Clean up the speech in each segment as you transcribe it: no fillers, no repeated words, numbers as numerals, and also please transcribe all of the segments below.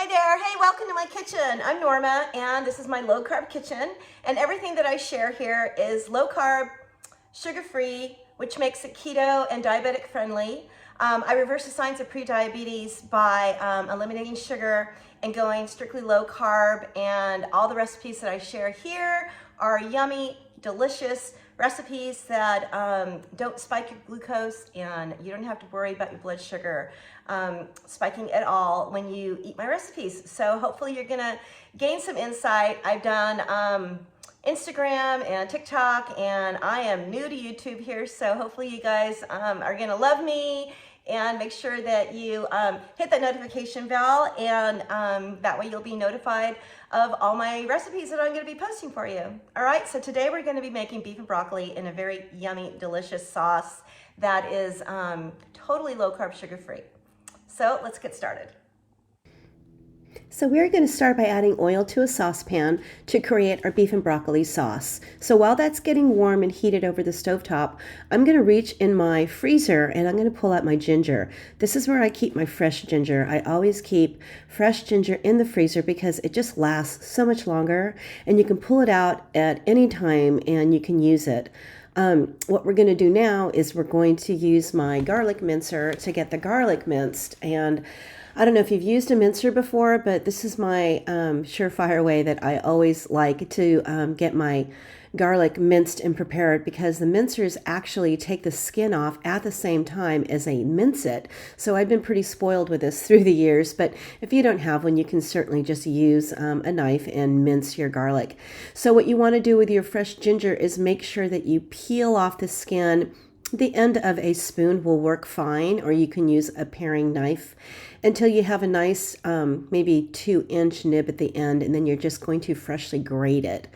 Hi there. Hey, welcome to my kitchen. I'm Norma, and this is my low carb kitchen. And everything that I share here is low carb, sugar-free, which makes it keto and diabetic friendly. I reverse the signs of pre-diabetes by eliminating sugar and going strictly low carb. And all the recipes that I share here are yummy, delicious recipes that don't spike your glucose, and you don't have to worry about your blood sugar spiking at all when you eat my recipes. So hopefully you're gonna gain some insight. I've done Instagram and TikTok, and I am new to YouTube here, so hopefully you guys are gonna love me, and make sure that you hit that notification bell, and that way you'll be notified of all my recipes that I'm gonna be posting for you. All right, so today we're gonna be making beef and broccoli in a very yummy, delicious sauce that is totally low carb, sugar free. So let's get started. So we're going to start by adding oil to a saucepan to create our beef and broccoli sauce. So while that's getting warm and heated over the stovetop, I'm going to reach in my freezer and I'm going to pull out my ginger. This is where I keep my fresh ginger. I always keep fresh ginger in the freezer because it just lasts so much longer, and you can pull it out at any time and you can use it. What we're going to do now is we're going to use my garlic mincer to get the garlic minced. And I don't know if you've used a mincer before, but this is my surefire way that I always like to get my garlic minced and prepared, because the mincers actually take the skin off at the same time as they mince it. So I've been pretty spoiled with this through the years, but if you don't have one, you can certainly just use a knife and mince your garlic. So what you want to do with your fresh ginger is make sure that you peel off the skin. The end of a spoon will work fine, or you can use a paring knife until you have a nice maybe 2-inch nib at the end, and then you're just going to freshly grate it.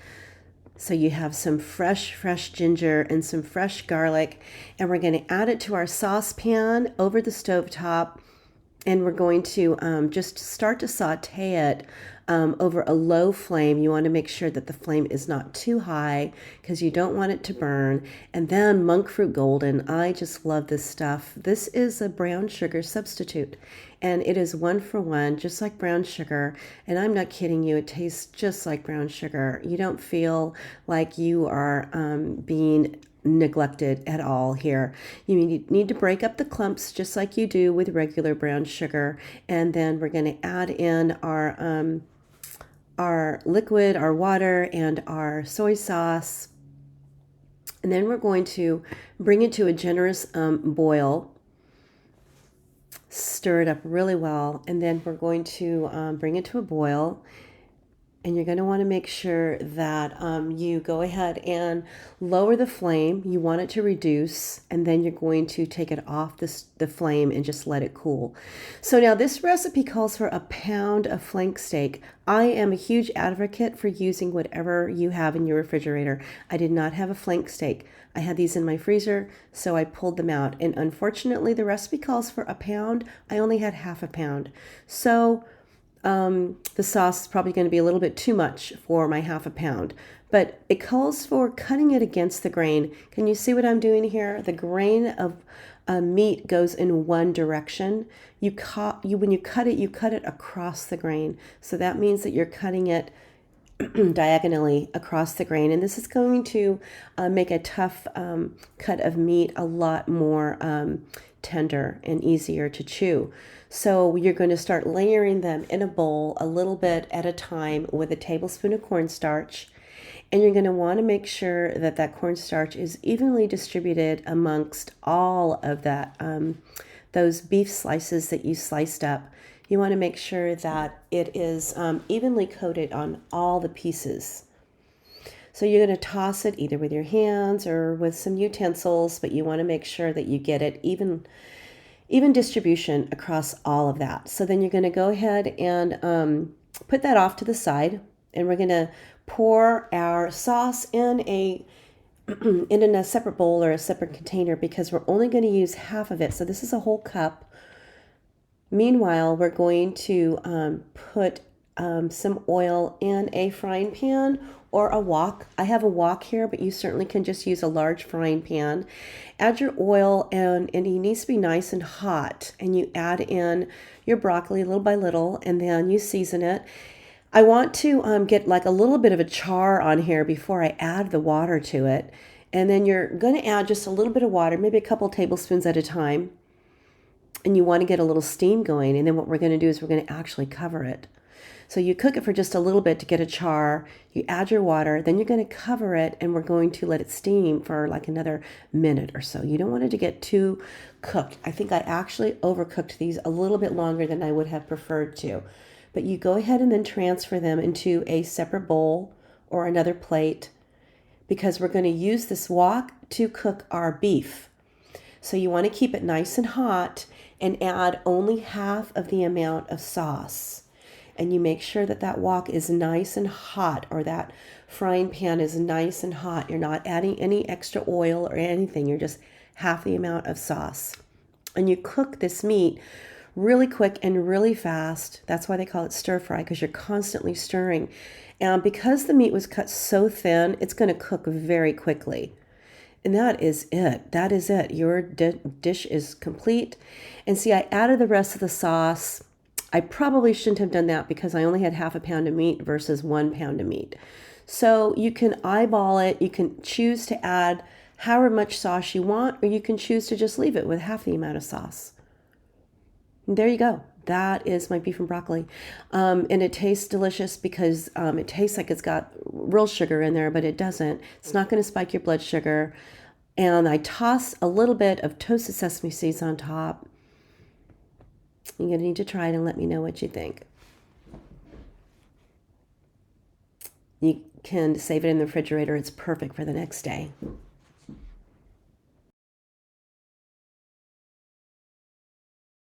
So you have some fresh ginger and some fresh garlic, and we're going to add it to our saucepan over the stovetop, and we're going to just start to saute it over a low flame. You want to make sure that the flame is not too high because you don't want it to burn. And then Monkfruit Golden, I just love this stuff. This is a brown sugar substitute, and it is 1 for 1, just like brown sugar. And I'm not kidding you, it tastes just like brown sugar. You don't feel like you are being neglected at all here. You need to break up the clumps just like you do with regular brown sugar, and then we're going to add in our liquid, our water, and our soy sauce, and then we're going to bring it to a generous boil. Stir it up really well, and then we're going to bring it to a boil. And you're going to want to make sure that you go ahead and lower the flame. You want it to reduce, and then you're going to take it off the flame and just let it cool. So now this recipe calls for 1 pound of flank steak. I am a huge advocate for using whatever you have in your refrigerator. I did not have a flank steak. I had these in my freezer, so I pulled them out. And unfortunately, the recipe calls for 1 pound. I only had half a pound. So the sauce is probably going to be a little bit too much for my half a pound, but it calls for cutting it against the grain. Can you see what I'm doing here? The grain of meat goes in one direction. When you cut it across the grain. So that means that you're cutting it diagonally across the grain, and this is going to make a tough cut of meat a lot more tender and easier to chew. So you're going to start layering them in a bowl a little bit at a time with a tablespoon of cornstarch, and you're going to want to make sure that that cornstarch is evenly distributed amongst all of that those beef slices that you sliced up. You want to make sure that it is evenly coated on all the pieces. So you're going to toss it either with your hands or with some utensils, but you want to make sure that you get it even distribution across all of that. So then you're going to go ahead and put that off to the side, and we're going to pour our sauce in a separate bowl or a separate container, because we're only going to use half of it. So this is a whole cup. Meanwhile, we're going to put some oil in a frying pan or a wok. I have a wok here, but you certainly can just use a large frying pan. Add your oil, and it needs to be nice and hot. And you add in your broccoli little by little, and then you season it. I want to get like a little bit of a char on here before I add the water to it. And then you're going to add just a little bit of water, maybe a couple tablespoons at a time. And you want to get a little steam going. And then what we're going to do is we're going to actually cover it. So you cook it for just a little bit to get a char. You add your water, then you're going to cover it, and we're going to let it steam for like another minute or so. You don't want it to get too cooked. I think I actually overcooked these a little bit longer than I would have preferred to. But you go ahead and then transfer them into a separate bowl or another plate, because we're going to use this wok to cook our beef. So you want to keep it nice and hot and add only half of the amount of sauce. And you make sure that that wok is nice and hot, or that frying pan is nice and hot. You're not adding any extra oil or anything. You're just half the amount of sauce. And you cook this meat really quick and really fast. That's why they call it stir fry, because you're constantly stirring. And because the meat was cut so thin, it's going to cook very quickly. And that is it. That is it. Your dish is complete. And see, I added the rest of the sauce. I probably shouldn't have done that because I only had half a pound of meat versus 1 pound of meat. So you can eyeball it. You can choose to add however much sauce you want, or you can choose to just leave it with half the amount of sauce. And there you go. That is my beef and broccoli. And it tastes delicious because it tastes like it's got real sugar in there, but it doesn't. It's not going to spike your blood sugar. And I toss a little bit of toasted sesame seeds on top. You're going to need to try it and let me know what you think. You can save it in the refrigerator. It's perfect for the next day.